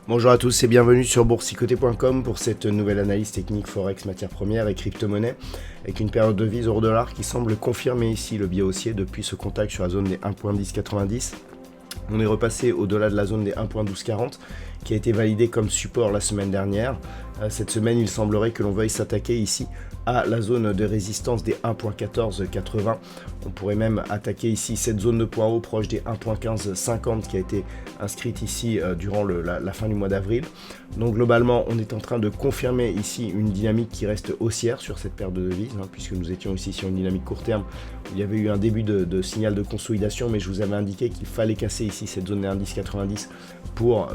Bonjour à tous et bienvenue sur boursicoté.com pour cette nouvelle analyse technique Forex, matières premières et crypto-monnaies avec une période de devise euro-dollar qui semble confirmer ici le biais haussier depuis ce contact sur la zone des 1.1090. On est repassé au-delà de la zone des 1.1240 qui a été validée comme support la semaine dernière. Cette semaine, il semblerait que l'on veuille s'attaquer ici à la zone de résistance des 1.1480. On pourrait même attaquer ici cette zone de point haut proche des 1.1550 qui a été inscrite ici durant la fin du mois d'avril. Donc globalement, on est en train de confirmer ici une dynamique qui reste haussière sur cette paire de devises, puisque nous étions ici sur une dynamique court terme. Il y avait eu un début de signal de consolidation, mais je vous avais indiqué qu'il fallait casser ici cette zone des 1.1090 pour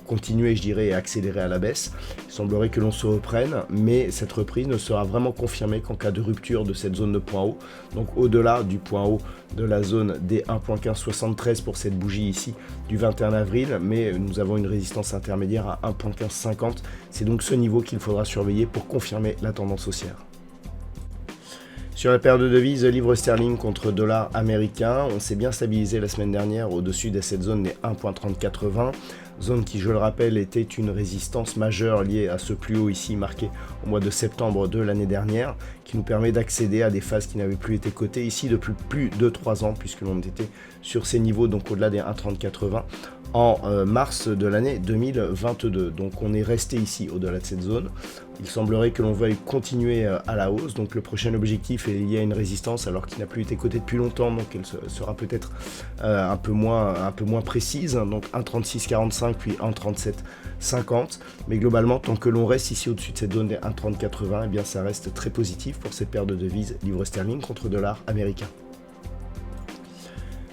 continuer, je dirais, et accélérer à la baisse. Il semblerait que l'on se reprenne, mais cette reprise ne sera vraiment confirmée qu'en cas de rupture de cette zone de point haut, donc au-delà du point haut de la zone des 1.1573 pour cette bougie ici du 21 avril, mais nous avons une résistance intermédiaire à 1.1550. C'est donc ce niveau qu'il faudra surveiller pour confirmer la tendance haussière. Sur la paire de devises, livre sterling contre dollar américain, on s'est bien stabilisé la semaine dernière au-dessus de cette zone des 1.3080, zone qui, je le rappelle, était une résistance majeure liée à ce plus haut ici marqué au mois de septembre de l'année dernière, qui nous permet d'accéder à des phases qui n'avaient plus été cotées ici depuis plus de 3 ans, puisque l'on était sur ces niveaux, donc au-delà des 1.3080, en mars de l'année 2022. Donc on est resté ici au-delà de cette zone. Il semblerait que l'on veuille continuer à la hausse, donc le prochain objectif est lié à une résistance alors qu'il n'a plus été coté depuis longtemps, donc elle sera peut-être un peu moins précise, donc 1.3645 puis 1.3750, mais globalement tant que l'on reste ici au-dessus de cette zone des 1.3080, eh bien ça reste très positif pour cette paire de devises livre sterling contre dollar américain.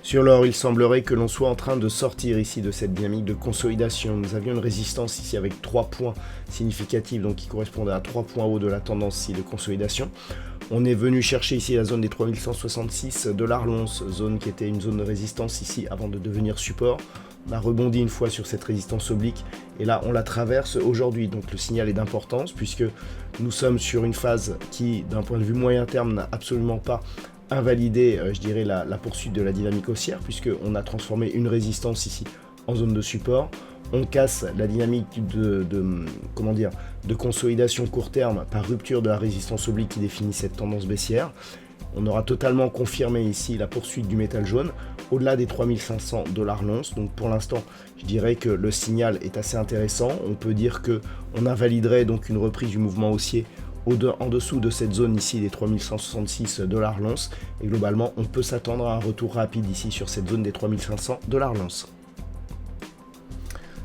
Sur l'or, il semblerait que l'on soit en train de sortir ici de cette dynamique de consolidation. Nous avions une résistance ici avec 3 points significatifs, donc qui correspondaient à 3 points hauts de la tendance ici de consolidation. On est venu chercher ici la zone des 3166 $ l'once, zone qui était une zone de résistance ici avant de devenir support. On a rebondi une fois sur cette résistance oblique et là on la traverse aujourd'hui, donc le signal est d'importance puisque nous sommes sur une phase qui d'un point de vue moyen terme n'a absolument pas invalider, je dirais, la poursuite de la dynamique haussière, puisqu'on a transformé une résistance ici en zone de support. On casse la dynamique de consolidation court terme par rupture de la résistance oblique qui définit cette tendance baissière. On aura totalement confirmé ici la poursuite du métal jaune au-delà des 3500 $ l'once. Donc pour l'instant, je dirais que le signal est assez intéressant. On peut dire que on invaliderait donc une reprise du mouvement haussier en dessous de cette zone ici des 3166 $ l'once, et globalement on peut s'attendre à un retour rapide ici sur cette zone des 3500 $ l'once.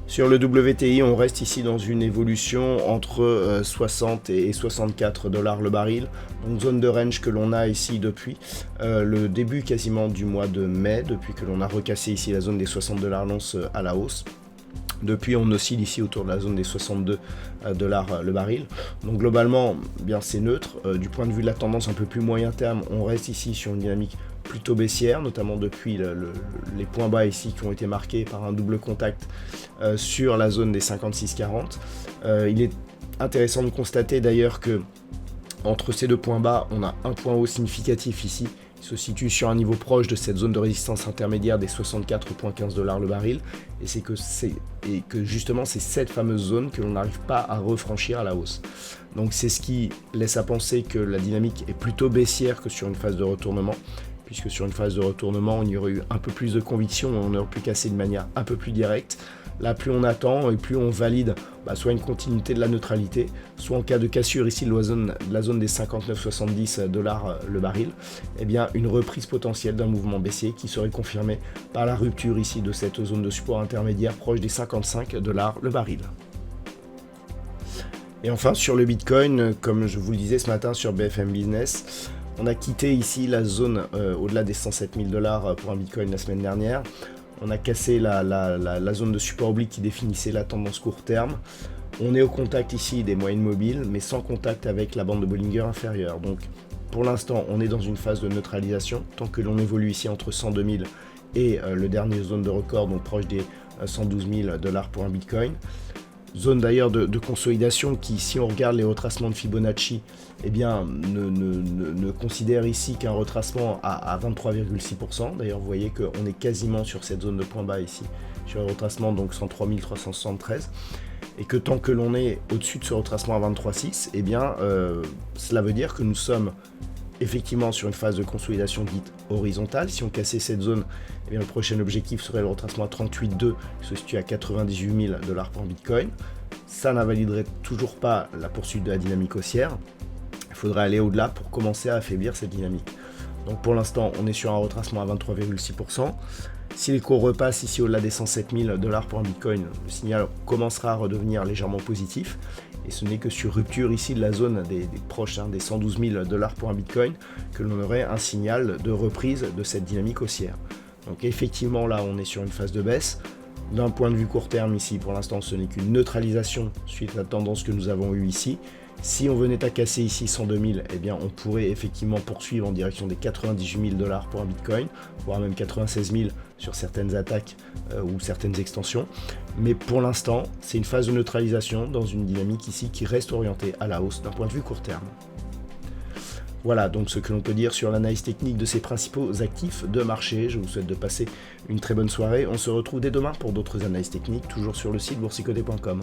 Sur le WTI, on reste ici dans une évolution entre 60 et 64 $ le baril, donc zone de range que l'on a ici depuis le début quasiment du mois de mai, depuis que l'on a recassé ici la zone des 60 $ l'once à la hausse. Depuis, on oscille ici autour de la zone des 62 $ le baril. Donc globalement, bien c'est neutre. Du point de vue de la tendance un peu plus moyen terme, on reste ici sur une dynamique plutôt baissière, notamment depuis les points bas ici qui ont été marqués par un double contact sur la zone des 56,40. Il est intéressant de constater d'ailleurs que entre ces deux points bas, on a un point haut significatif ici. Il se situe sur un niveau proche de cette zone de résistance intermédiaire des 64,15 $ le baril, et que justement c'est cette fameuse zone que l'on n'arrive pas à refranchir à la hausse. Donc c'est ce qui laisse à penser que la dynamique est plutôt baissière que sur une phase de retournement, puisque sur une phase de retournement on y aurait eu un peu plus de conviction, on aurait pu casser de manière un peu plus directe. Là, plus on attend et plus on valide soit une continuité de la neutralité, soit en cas de cassure ici de la zone des 59,70 $ le baril, eh bien une reprise potentielle d'un mouvement baissier qui serait confirmée par la rupture ici de cette zone de support intermédiaire proche des 55 $ le baril. Et enfin sur le Bitcoin, comme je vous le disais ce matin sur BFM Business, on a quitté ici la zone au-delà des 107 000 $ pour un Bitcoin la semaine dernière. On a cassé la zone de support oblique qui définissait la tendance court terme. On est au contact ici des moyennes mobiles, mais sans contact avec la bande de Bollinger inférieure. Donc pour l'instant, on est dans une phase de neutralisation, tant que l'on évolue ici entre 102 000 et le dernier zone de record, donc proche des 112 000 $ pour un Bitcoin. Zone d'ailleurs de consolidation qui, si on regarde les retracements de Fibonacci, eh bien, ne considère ici qu'un retracement à 23,6%. D'ailleurs, vous voyez qu'on est quasiment sur cette zone de point bas ici, sur le retracement, donc 103 373. Et que tant que l'on est au-dessus de ce retracement à 23,6, eh bien, cela veut dire que nous sommes effectivement sur une phase de consolidation dite horizontale. Si on cassait cette zone, eh bien, le prochain objectif serait le retracement à 38,2, qui se situe à 98 000 $ pour un Bitcoin. Ça n'invaliderait toujours pas la poursuite de la dynamique haussière. Il faudrait aller au-delà pour commencer à affaiblir cette dynamique. Donc pour l'instant, on est sur un retracement à 23,6%. Si les cours repassent ici au-delà des 107 000 $ pour un Bitcoin, le signal commencera à redevenir légèrement positif. Et ce n'est que sur rupture ici de la zone des proches, des 112 000 $ pour un Bitcoin, que l'on aurait un signal de reprise de cette dynamique haussière. Donc effectivement, là, on est sur une phase de baisse. D'un point de vue court terme ici, pour l'instant, ce n'est qu'une neutralisation suite à la tendance que nous avons eue ici. Si on venait à casser ici 102 000, eh bien, on pourrait effectivement poursuivre en direction des 98 000 $ pour un Bitcoin, voire même 96 000 sur certaines attaques ou certaines extensions. Mais pour l'instant, c'est une phase de neutralisation dans une dynamique ici qui reste orientée à la hausse d'un point de vue court terme. Voilà donc ce que l'on peut dire sur l'analyse technique de ces principaux actifs de marché. Je vous souhaite de passer une très bonne soirée. On se retrouve dès demain pour d'autres analyses techniques, toujours sur le site boursicoté.com.